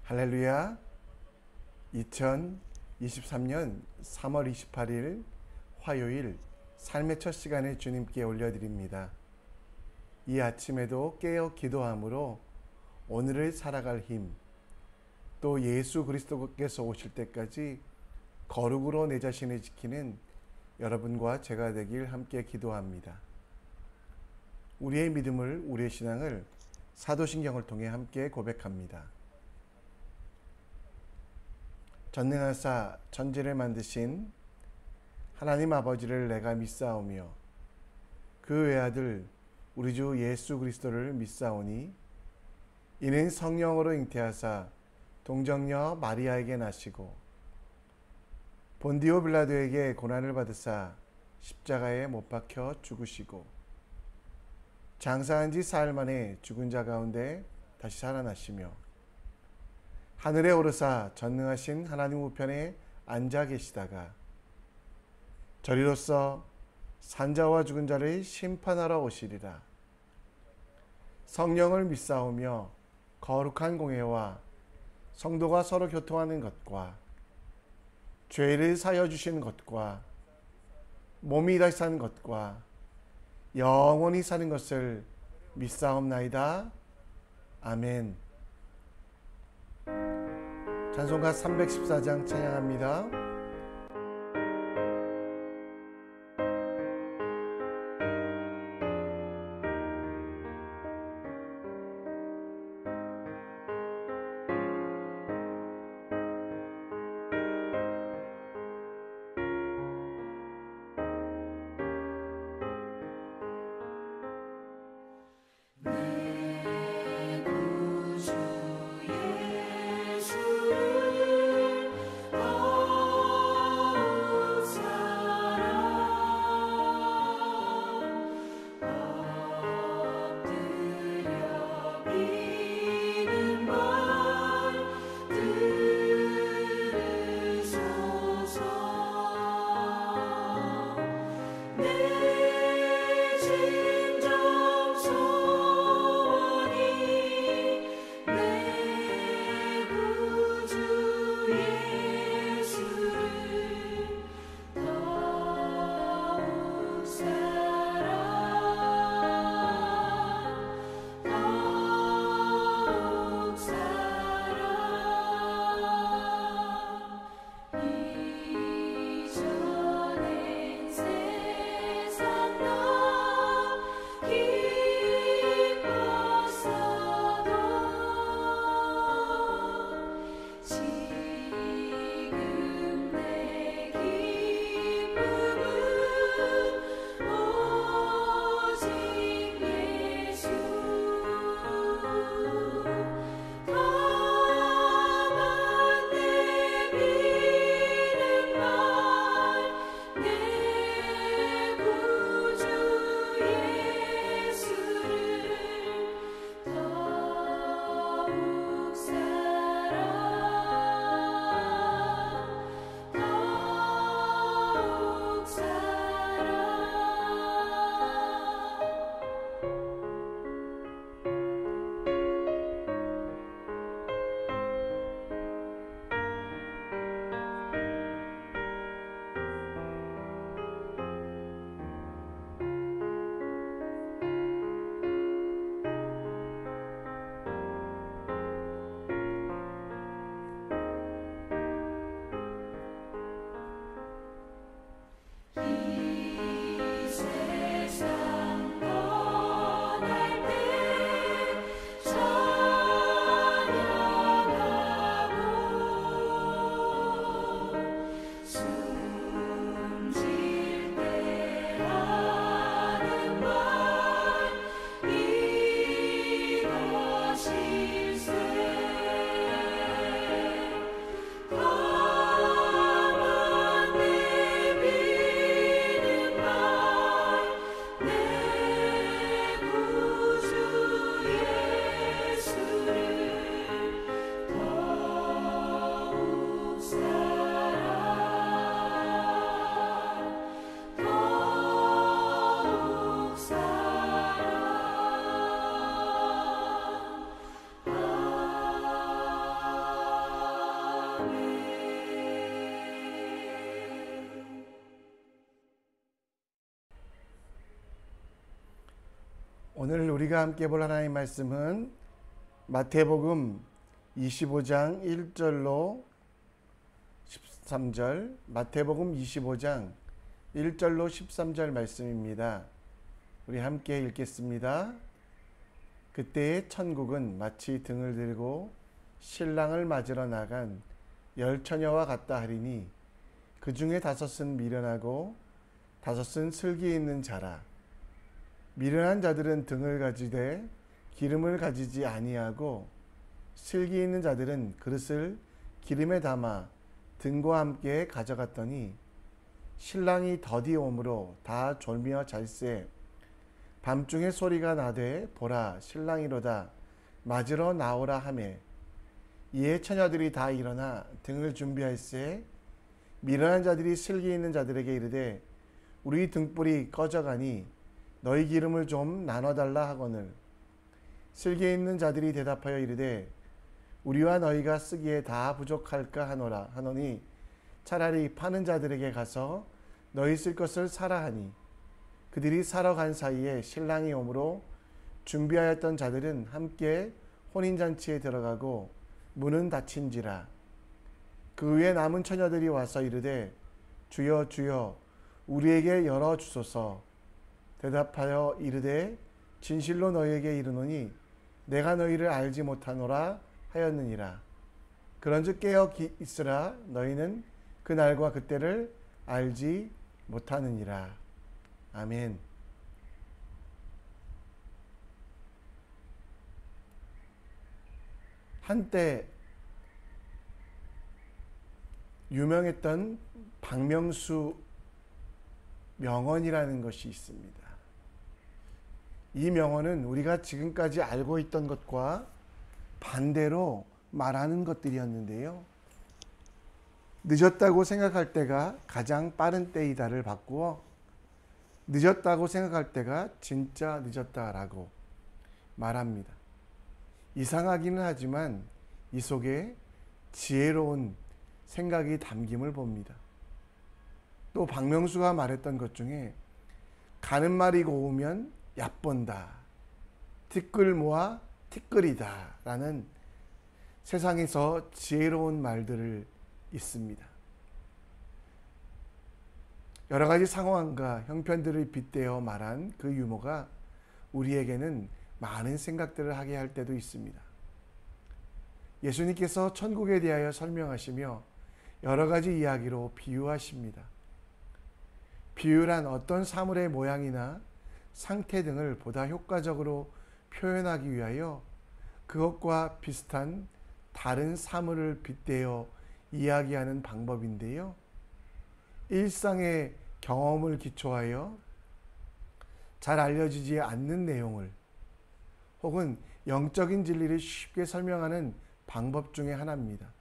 할렐루야. 2023년 3월 28일 화요일 삶의 첫 시간을 주님께 올려드립니다. 이 아침에도 깨어 기도함으로 오늘을 살아갈 힘, 또 예수 그리스도께서 오실 때까지 거룩으로 내 자신을 지키는 여러분과 제가 되길 함께 기도합니다. 우리의 믿음을, 우리의 신앙을 사도신경을 통해 함께 고백합니다. 전능하사 천지를 만드신 하나님 아버지를 내가 믿사오며 그 외아들 우리 주 예수 그리스도를 믿사오니 이는 성령으로 잉태하사 동정녀 마리아에게 나시고 본디오 빌라도에게 고난을 받으사 십자가에 못 박혀 죽으시고 장사한 지 사흘 만에 죽은 자 가운데 다시 살아나시며 하늘에 오르사 전능하신 하나님 우편에 앉아 계시다가 저리로서 산자와 죽은 자를 심판하러 오시리라. 성령을 믿사오며 거룩한 공회와 성도가 서로 교통하는 것과 죄를 사여 주시는 것과 몸이 다시 사는 것과 영원히 사는 것을 믿사옵나이다. 아멘. 찬송가 314장 찬양합니다. 내 오늘 우리가 함께 볼 하나님의 말씀은 마태복음 25장 1절로 13절, 마태복음 25장 1절로 13절 말씀입니다. 우리 함께 읽겠습니다. 그때의 천국은 마치 등을 들고 신랑을 맞으러 나간 10처녀와 같다 하리니 그 중에 5은 미련하고 5은 슬기 있는 자라. 미련한 자들은 등을 가지되 기름을 가지지 아니하고 슬기 있는 자들은 그릇을 기름에 담아 등과 함께 가져갔더니 신랑이 더디 오므로 다 졸며 잘세. 밤중에 소리가 나되 보라 신랑이로다 맞으러 나오라 하매 이에 처녀들이 다 일어나 등을 준비할세. 미련한 자들이 슬기 있는 자들에게 이르되 우리 등불이 꺼져가니 너희 기름을 좀 나눠달라 하거늘 슬기 있는 자들이 대답하여 이르되 우리와 너희가 쓰기에 다 부족할까 하노라 하노니 차라리 파는 자들에게 가서 너희 쓸 것을 사라 하니 그들이 사러 간 사이에 신랑이 오므로 준비하였던 자들은 함께 혼인잔치에 들어가고 문은 닫힌지라. 그 후에 남은 처녀들이 와서 이르되 주여 주여 우리에게 열어주소서. 대답하여 이르되 진실로 너희에게 이르노니 내가 너희를 알지 못하노라 하였느니라. 그런즉 깨어 있으라. 너희는 그 날과 그때를 알지 못하느니라. 아멘. 한때 유명했던 박명수 명언이라는 것이 있습니다. 이 명언은 우리가 지금까지 알고 있던 것과 반대로 말하는 것들이었는데요. 늦었다고 생각할 때가 가장 빠른 때이다를 바꾸어 늦었다고 생각할 때가 진짜 늦었다라고 말합니다. 이상하기는 하지만 이 속에 지혜로운 생각이 담김을 봅니다. 또 박명수가 말했던 것 중에 가는 말이 고우면 얕본다, 티끌 모아 티끌이다 라는 세상에서 지혜로운 말들을 있습니다. 여러 가지 상황과 형편들을 빗대어 말한 그 유머가 우리에게는 많은 생각들을 하게 할 때도 있습니다. 예수님께서 천국에 대하여 설명하시며 여러 가지 이야기로 비유하십니다. 비유란 어떤 사물의 모양이나 상태 등을 보다 효과적으로 표현하기 위하여 그것과 비슷한 다른 사물을 빗대어 이야기하는 방법인데요. 일상의 경험을 기초하여 잘 알려지지 않는 내용을 혹은 영적인 진리를 쉽게 설명하는 방법 중에 하나입니다.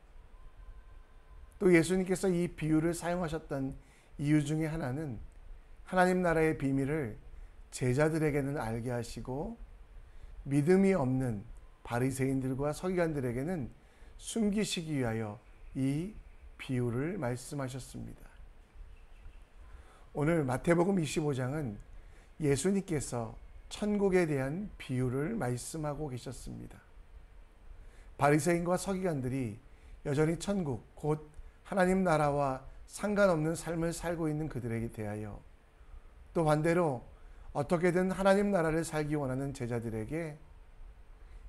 또 예수님께서 이 비유를 사용하셨던 이유 중에 하나는 하나님 나라의 비밀을 제자들에게는 알게 하시고 믿음이 없는 바리새인들과 서기관들에게는 숨기시기 위하여 이 비유를 말씀하셨습니다. 오늘 마태복음 25장은 예수님께서 천국에 대한 비유를 말씀하고 계셨습니다. 바리새인과 서기관들이 여전히 천국, 곧 하나님 나라와 상관없는 삶을 살고 있는 그들에게 대하여 또 반대로 어떻게든 하나님 나라를 살기 원하는 제자들에게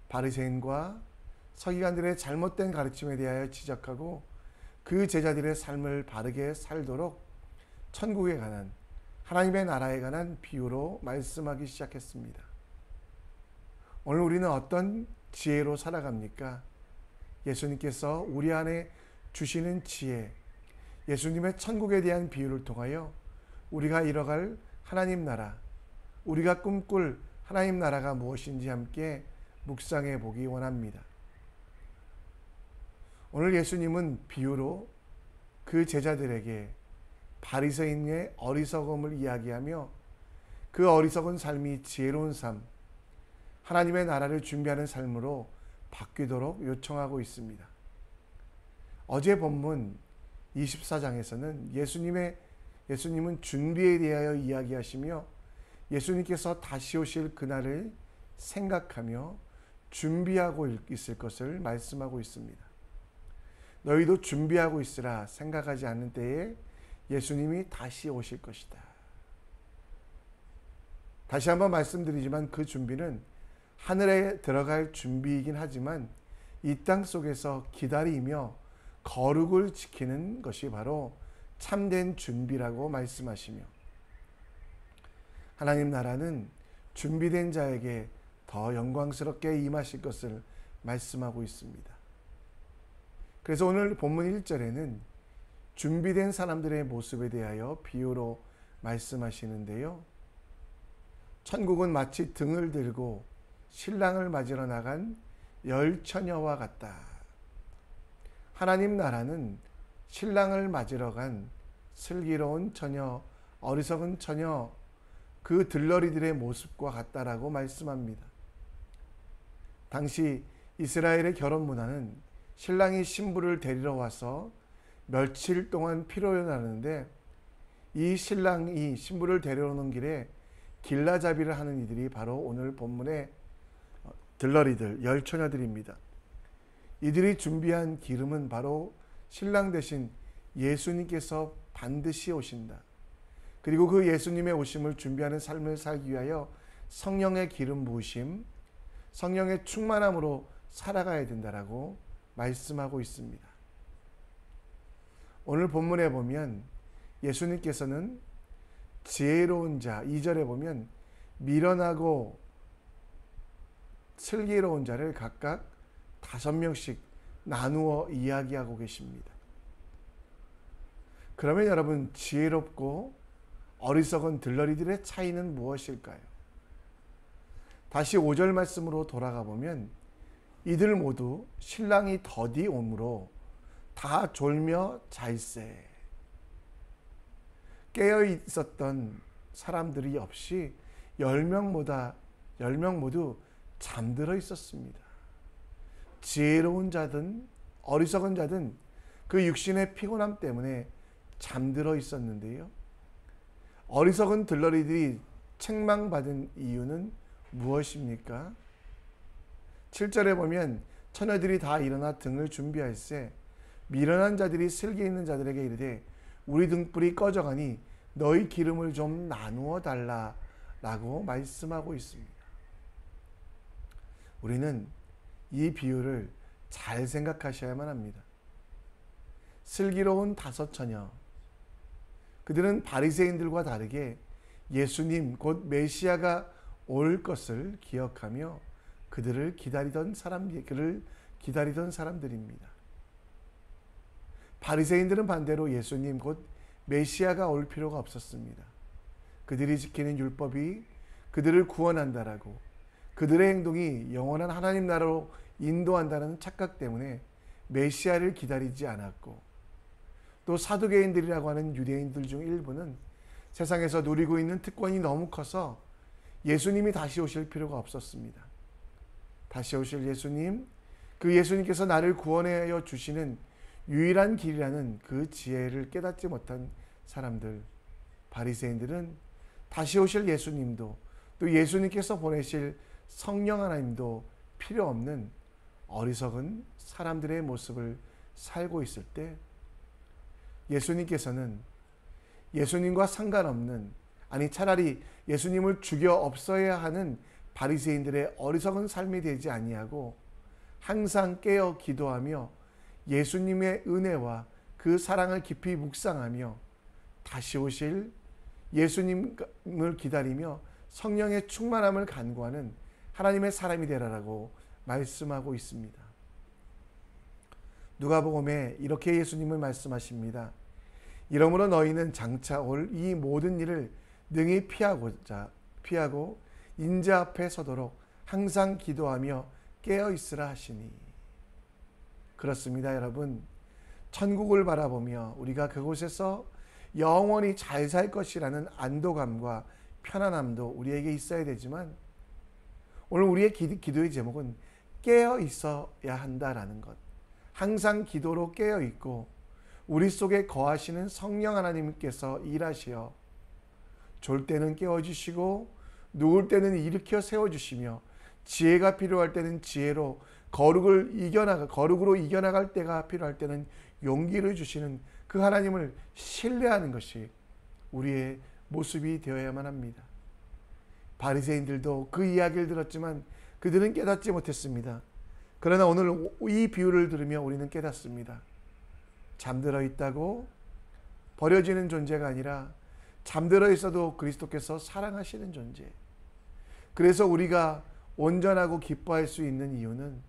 바리새인과 서기관들의 잘못된 가르침에 대하여 지적하고 그 제자들의 삶을 바르게 살도록 천국에 관한 하나님의 나라에 관한 비유로 말씀하기 시작했습니다. 오늘 우리는 어떤 지혜로 살아갑니까? 예수님께서 우리 안에 주시는 지혜, 예수님의 천국에 대한 비유를 통하여 우리가 이뤄갈 하나님 나라, 우리가 꿈꿀 하나님 나라가 무엇인지 함께 묵상해 보기 원합니다. 오늘 예수님은 비유로 그 제자들에게 바리새인의 어리석음을 이야기하며 그 어리석은 삶이 지혜로운 삶, 하나님의 나라를 준비하는 삶으로 바뀌도록 요청하고 있습니다. 어제 본문 24장에서는 예수님은 준비에 대하여 이야기하시며 예수님께서 다시 오실 그날을 생각하며 준비하고 있을 것을 말씀하고 있습니다. 너희도 준비하고 있으라. 생각하지 않는 때에 예수님이 다시 오실 것이다. 다시 한번 말씀드리지만 그 준비는 하늘에 들어갈 준비이긴 하지만 이 땅 속에서 기다리며 거룩을 지키는 것이 바로 참된 준비라고 말씀하시며, 하나님 나라는 준비된 자에게 더 영광스럽게 임하실 것을 말씀하고 있습니다. 그래서 오늘 본문 1절에는 준비된 사람들의 모습에 대하여 비유로 말씀하시는데요. 천국은 마치 등을 들고 신랑을 맞으러 나간 열 처녀와 같다. 하나님 나라는 신랑을 맞으러 간 슬기로운 처녀, 어리석은 처녀, 그 들러리들의 모습과 같다라고 말씀합니다. 당시 이스라엘의 결혼 문화는 신랑이 신부를 데리러 와서 며칠 동안 피로를 나누는데, 이 신랑이 신부를 데려오는 길에 길라잡이를 하는 이들이 바로 오늘 본문의 들러리들, 열 처녀들입니다. 이들이 준비한 기름은 바로 신랑 대신 예수님께서 반드시 오신다. 그리고 그 예수님의 오심을 준비하는 삶을 살기 위하여 성령의 기름 부으심, 성령의 충만함으로 살아가야 된다라고 말씀하고 있습니다. 오늘 본문에 보면 예수님께서는 지혜로운 자, 2절에 보면 미련하고 슬기로운 자를 각각 5명씩 나누어 이야기하고 계십니다. 그러면 여러분, 지혜롭고 어리석은 들러리들의 차이는 무엇일까요? 다시 5절 말씀으로 돌아가 보면 이들 모두 신랑이 더디 오므로 다 졸며 자일세. 깨어 있었던 사람들이 없이 10명 모두 잠들어 있었습니다. 지혜로운 자든 어리석은 자든 그 육신의 피곤함 때문에 잠들어 있었는데요. 어리석은 들러리들이 책망받은 이유는 무엇입니까? 7절에 보면 처녀들이 다 일어나 등을 준비할세 미련한 자들이 슬기 있는 자들에게 이르되 우리 등불이 꺼져가니 너희 기름을 좀 나누어 달라라고 말씀하고 있습니다. 우리는 이 비유를 잘 생각하셔야만 합니다. 슬기로운 5 처녀, 그들은 바리새인들과 다르게 예수님 곧 메시아가 올 것을 기억하며 그를 기다리던 사람들입니다. 바리새인들은 반대로 예수님 곧 메시아가 올 필요가 없었습니다. 그들이 지키는 율법이 그들을 구원한다라고, 그들의 행동이 영원한 하나님 나라로 인도한다는 착각 때문에 메시아를 기다리지 않았고, 또 사두개인들이라고 하는 유대인들 중 일부는 세상에서 누리고 있는 특권이 너무 커서 예수님이 다시 오실 필요가 없었습니다. 다시 오실 예수님, 그 예수님께서 나를 구원하여 주시는 유일한 길이라는 그 지혜를 깨닫지 못한 사람들, 바리새인들은 다시 오실 예수님도 또 예수님께서 보내실 성령 하나님도 필요 없는 어리석은 사람들의 모습을 살고 있을 때, 예수님께서는 예수님과 상관없는, 아니 차라리 예수님을 죽여 없어야 하는 바리새인들의 어리석은 삶이 되지 아니하고 항상 깨어 기도하며 예수님의 은혜와 그 사랑을 깊이 묵상하며 다시 오실 예수님을 기다리며 성령의 충만함을 간구하는 하나님의 사람이 되라라고 말씀하고 있습니다. 누가복음에 이렇게 예수님을 말씀하십니다. 이러므로 너희는 장차 올 이 모든 일을 능히 피하고 인자 앞에 서도록 항상 기도하며 깨어 있으라 하시니. 그렇습니다, 여러분. 천국을 바라보며 우리가 그곳에서 영원히 잘 살 것이라는 안도감과 편안함도 우리에게 있어야 되지만, 오늘 우리의 기도의 제목은 깨어 있어야 한다라는 것. 항상 기도로 깨어 있고 우리 속에 거하시는 성령 하나님께서 일하시어 졸 때는 깨워주시고 누울 때는 일으켜 세워주시며 지혜가 필요할 때는 지혜로 거룩으로 이겨나갈 때가 필요할 때는 용기를 주시는 그 하나님을 신뢰하는 것이 우리의 모습이 되어야만 합니다. 바리새인들도 그 이야기를 들었지만 그들은 깨닫지 못했습니다. 그러나 오늘 이 비유를 들으며 우리는 깨닫습니다. 잠들어 있다고 버려지는 존재가 아니라 잠들어 있어도 그리스도께서 사랑하시는 존재. 그래서 우리가 온전하고 기뻐할 수 있는 이유는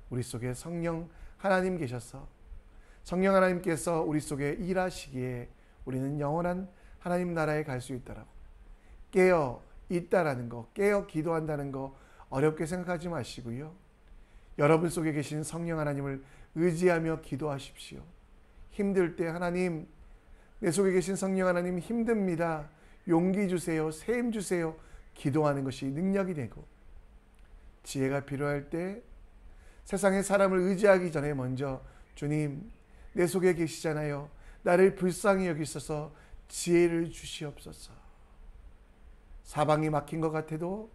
우리 속에 성령 하나님 계셔서 성령 하나님께서 우리 속에 일하시기에 우리는 영원한 하나님 나라에 갈 수 있다라고. 깨어 있다라는 거, 깨어 기도한다는 거 어렵게 생각하지 마시고요. 여러분 속에 계신 성령 하나님을 의지하며 기도하십시오. 힘들 때 하나님, 내 속에 계신 성령 하나님 힘듭니다. 용기 주세요. 세임 주세요. 기도하는 것이 능력이 되고, 지혜가 필요할 때 세상의 사람을 의지하기 전에 먼저 주님, 내 속에 계시잖아요. 나를 불쌍히 여기셔서 지혜를 주시옵소서. 사방이 막힌 것 같아도,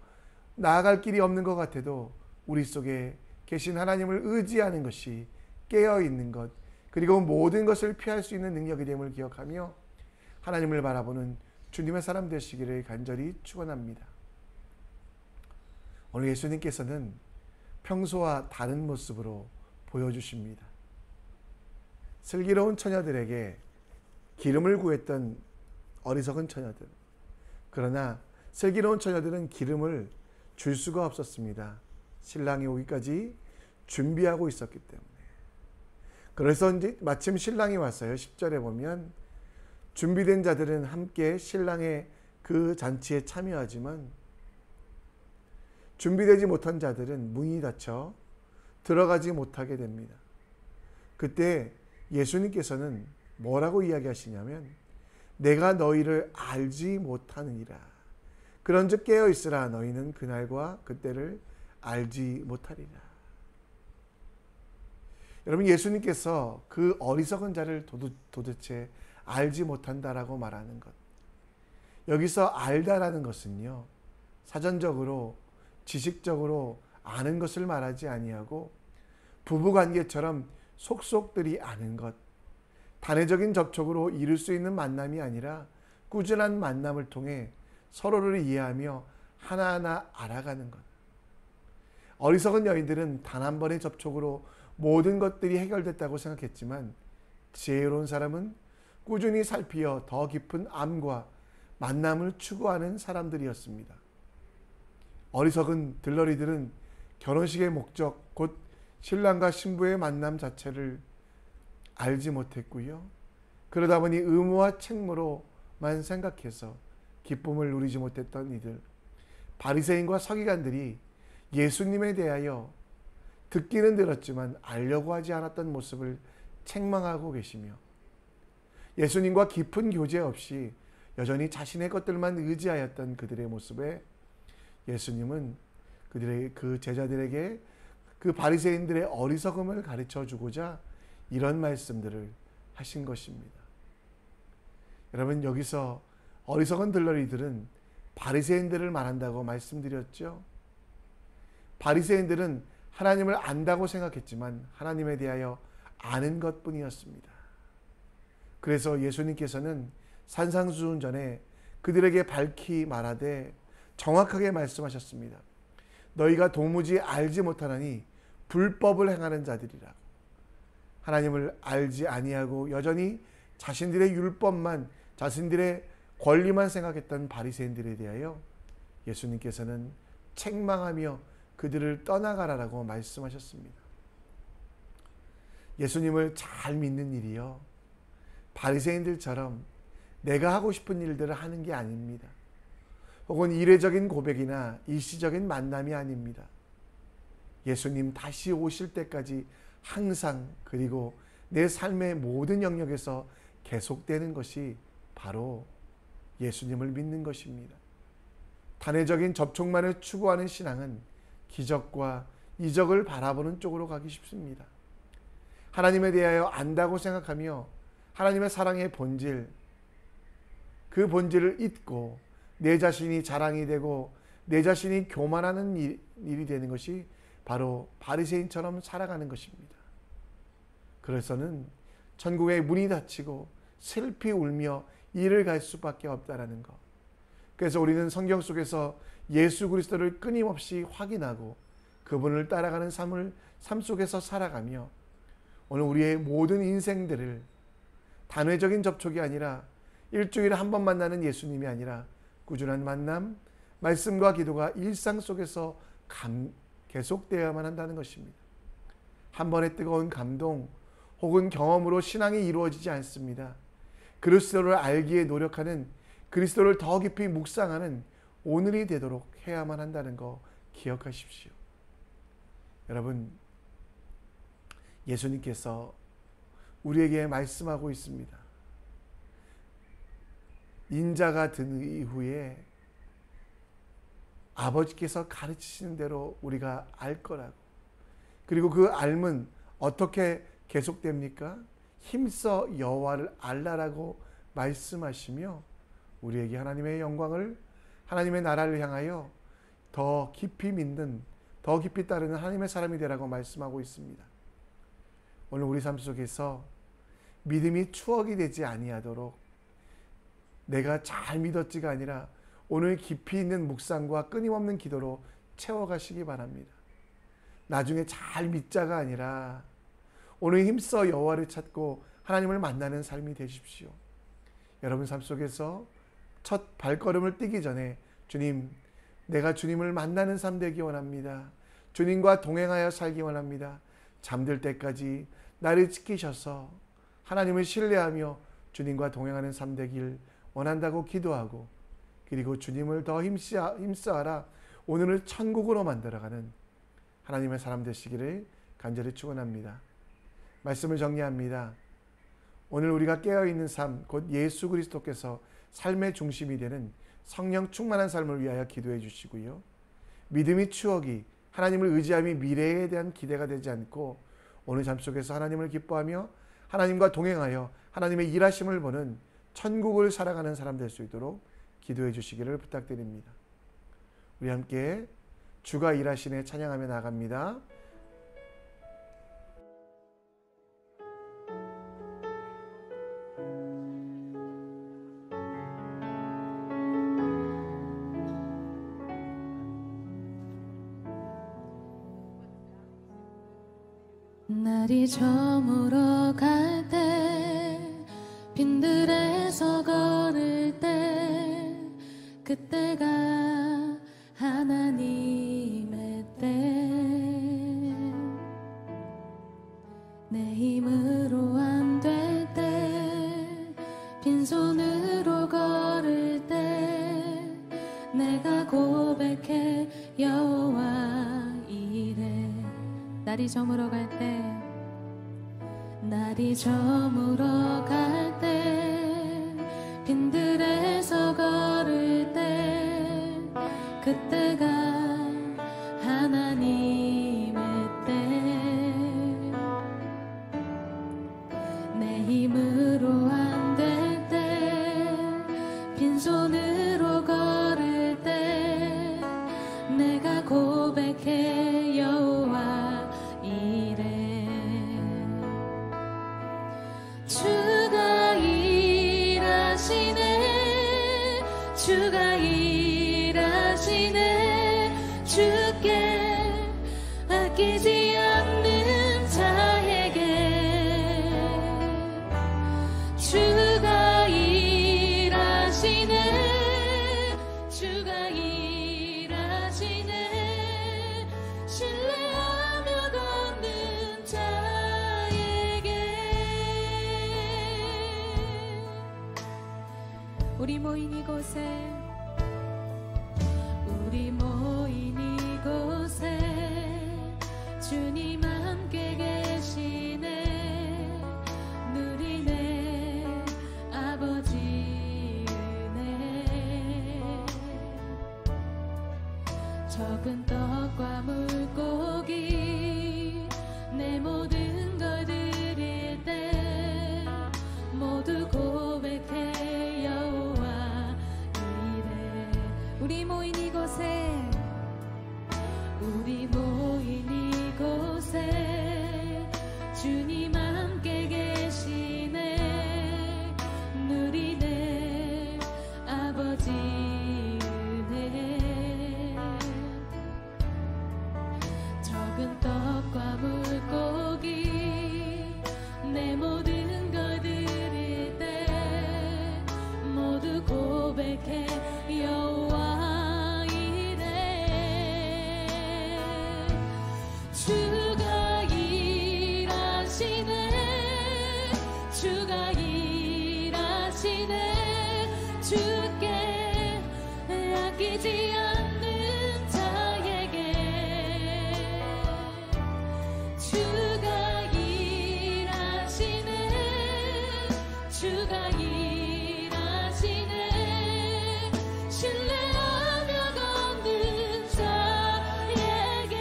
나아갈 길이 없는 것 같아도 우리 속에 계신 하나님을 의지하는 것이 깨어있는 것, 그리고 모든 것을 피할 수 있는 능력이 됨을 기억하며 하나님을 바라보는 주님의 사람 되시기를 간절히 축원합니다. 오늘 예수님께서는 평소와 다른 모습으로 보여주십니다. 슬기로운 처녀들에게 기름을 구했던 어리석은 처녀들. 그러나 슬기로운 처녀들은 기름을 줄 수가 없었습니다. 신랑이 오기까지 준비하고 있었기 때문에. 그래서 이제 마침 신랑이 왔어요. 10절에 보면 준비된 자들은 함께 신랑의 그 잔치에 참여하지만 준비되지 못한 자들은 문이 닫혀 들어가지 못하게 됩니다. 그때 예수님께서는 뭐라고 이야기하시냐면 내가 너희를 알지 못하느니라. 그런즉 깨어있으라. 너희는 그날과 그때를 알지 못하리라. 여러분, 예수님께서 그 어리석은 자를 도대체 알지 못한다라고 말하는 것. 여기서 알다라는 것은요, 사전적으로 지식적으로 아는 것을 말하지 아니하고 부부관계처럼 속속들이 아는 것, 단회적인 접촉으로 이룰 수 있는 만남이 아니라 꾸준한 만남을 통해 서로를 이해하며 하나하나 알아가는 것. 어리석은 여인들은 단 한 번의 접촉으로 모든 것들이 해결됐다고 생각했지만 지혜로운 사람은 꾸준히 살피어 더 깊은 암과 만남을 추구하는 사람들이었습니다. 어리석은 들러리들은 결혼식의 목적, 곧 신랑과 신부의 만남 자체를 알지 못했고요. 그러다 보니 의무와 책무로만 생각해서 기쁨을 누리지 못했던 이들, 바리새인과 서기관들이 예수님에 대하여 듣기는 들었지만 알려고 하지 않았던 모습을 책망하고 계시며, 예수님과 깊은 교제 없이 여전히 자신의 것들만 의지하였던 그들의 모습에 예수님은 그들의 그 제자들에게 그 바리새인들의 어리석음을 가르쳐 주고자 이런 말씀들을 하신 것입니다. 여러분, 여기서 어리석은 들러리들은 바리새인들을 말한다고 말씀드렸죠. 바리새인들은 하나님을 안다고 생각했지만 하나님에 대하여 아는 것뿐이었습니다. 그래서 예수님께서는 산상수훈전에 그들에게 밝히 말하되 정확하게 말씀하셨습니다. 너희가 도무지 알지 못하나니 불법을 행하는 자들이라. 하나님을 알지 아니하고 여전히 자신들의 율법만, 자신들의 권리만 생각했던 바리새인들에 대하여 예수님께서는 책망하며 그들을 떠나가라라고 말씀하셨습니다. 예수님을 잘 믿는 일이요, 바리새인들처럼 내가 하고 싶은 일들을 하는 게 아닙니다. 혹은 이례적인 고백이나 일시적인 만남이 아닙니다. 예수님 다시 오실 때까지 항상, 그리고 내 삶의 모든 영역에서 계속되는 것이 바로 예수님을 믿는 것입니다. 단회적인 접촉만을 추구하는 신앙은 기적과 이적을 바라보는 쪽으로 가기 쉽습니다. 하나님에 대하여 안다고 생각하며 하나님의 사랑의 본질, 그 본질을 잊고 내 자신이 자랑이 되고 내 자신이 교만하는 일이 되는 것이 바로 바리새인처럼 살아가는 것입니다. 그래서는 천국의 문이 닫히고 슬피 울며 이를 갈 수밖에 없다라는 것. 그래서 우리는 성경 속에서 예수 그리스도를 끊임없이 확인하고 그분을 따라가는 삶 속에서 살아가며 오늘 우리의 모든 인생들을 단회적인 접촉이 아니라 일주일에 한 번 만나는 예수님이 아니라 꾸준한 만남, 말씀과 기도가 일상 속에서 계속되어야만 한다는 것입니다. 한 번의 뜨거운 감동 혹은 경험으로 신앙이 이루어지지 않습니다. 그리스도를 알기에 노력하는, 그리스도를 더 깊이 묵상하는 오늘이 되도록 해야만 한다는 거 기억하십시오. 여러분, 예수님께서 우리에게 말씀하고 있습니다. 인자가 든 이후에 아버지께서 가르치시는 대로 우리가 알 거라고. 그리고 그 알면 어떻게 계속됩니까? 힘써 여호와를 알라라고 말씀하시며 우리에게 하나님의 영광을, 하나님의 나라를 향하여 더 깊이 믿는, 더 깊이 따르는 하나님의 사람이 되라고 말씀하고 있습니다. 오늘 우리 삶 속에서 믿음이 추억이 되지 아니하도록 내가 잘 믿었지가 아니라 오늘 깊이 있는 묵상과 끊임없는 기도로 채워가시기 바랍니다. 나중에 잘 믿자가 아니라 오늘 힘써 여호와를 찾고 하나님을 만나는 삶이 되십시오. 여러분 삶 속에서 첫 발걸음을 떼기 전에 주님, 내가 주님을 만나는 삶 되기 원합니다. 주님과 동행하여 살기 원합니다. 잠들 때까지 나를 지키셔서 하나님을 신뢰하며 주님과 동행하는 삶 되길 원한다고 기도하고, 그리고 주님을 더 힘써하라 오늘을 천국으로 만들어가는 하나님의 사람 되시기를 간절히 축원합니다. 말씀을 정리합니다. 오늘 우리가 깨어있는 삶, 곧 예수 그리스도께서 삶의 중심이 되는 성령 충만한 삶을 위하여 기도해 주시고요. 믿음이 추억이, 하나님을 의지함이 미래에 대한 기대가 되지 않고 오늘 삶 속에서 하나님을 기뻐하며 하나님과 동행하여 하나님의 일하심을 보는 천국을 살아가는 사람 될 수 있도록 기도해 주시기를 부탁드립니다. 우리 함께 주가 일하시네 찬양하며 나갑니다. 날이 저물어 갈 때, 빈들에서 걸을 때, 그때가 하나님의 때. 내 힘으로 안 될 때, 빈손으로 걸을 때, 내가 고백해 여호와 이래. 날이 저물어 갈 때, 날이 저물어 갈 때, 빈들에서 걸을 때, 그때가 하나님의 때. 내 힘으로 안 될 때, 빈손으로 걸을 때, 내가 고백해 여호와 이래. 주가 일하시네, 주가 일하시네, 주께 아끼지 않는 자에게. 주가 일하시네, 주가 일하시네, 신뢰하며 걷는 자에게. 우리 모인 이곳에, 우리 모인 이곳에 주님 함께 계시네. 누리네 아버지 은혜. 적은 떡과 물고기 내 모든 걸 드릴 때 모두 고백해 여호와 이래. 우리 모인 이곳에, 우리 모인 이곳에 주님 함께 계시네. 누리네 아버지 은혜. 적은 떡과 물고기 내 모든 걸 드릴 때 모두 고백해 여호와 이래. 주가 일하시네. 주가 일하시네. 주께 아끼지 않는 자에게 주가 일하시네. 주가 일하시네. 신뢰하며 걷는 자에게.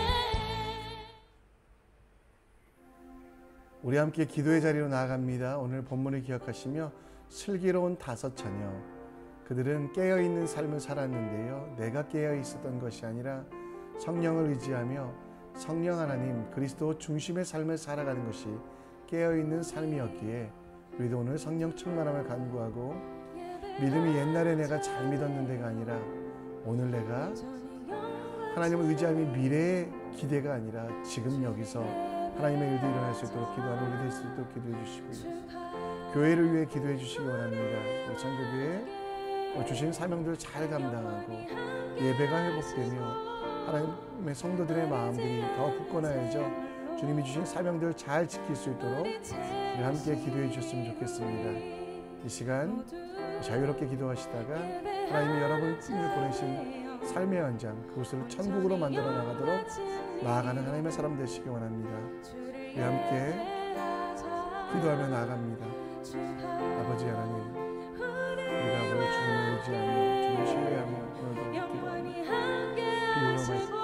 우리 함께 기도의 자리로 나아갑니다. 오늘 본문을 기억하시며 슬기로운 5 자녀, 그들은 깨어있는 삶을 살았는데요, 내가 깨어있었던 것이 아니라 성령을 의지하며 성령 하나님 그리스도 중심의 삶을 살아가는 것이 깨어있는 삶이었기에 우리도 오늘 성령 충만함을 간구하고, 믿음이 옛날에 내가 잘 믿었는데가 아니라 오늘 내가 하나님을 의지하며 미래의 기대가 아니라 지금 여기서 하나님의 일도 일어날 수 있도록 기도하는 우리 될 수 있도록 기도해 주시고요. 교회를 위해 기도해 주시기 원합니다. 우리 창조교회 주신 사명들을 잘 감당하고 예배가 회복되며 하나님의 성도들의 마음들이 더 굳건하여져 주님이 주신 사명들을 잘 지킬 수 있도록 우리 함께 기도해 주셨으면 좋겠습니다. 이 시간 자유롭게 기도하시다가 하나님이 여러분을 보내신 삶의 현장, 그곳을 천국으로 만들어 나가도록 나아가는 하나님의 사람 되시기 원합니다. 우리 함께 기도하며 나아갑니다. 아버지 하나님, 우리가 오늘 주님을 의지하며 주님을 신뢰하며 오늘도 기도합니다. 비유로 말씀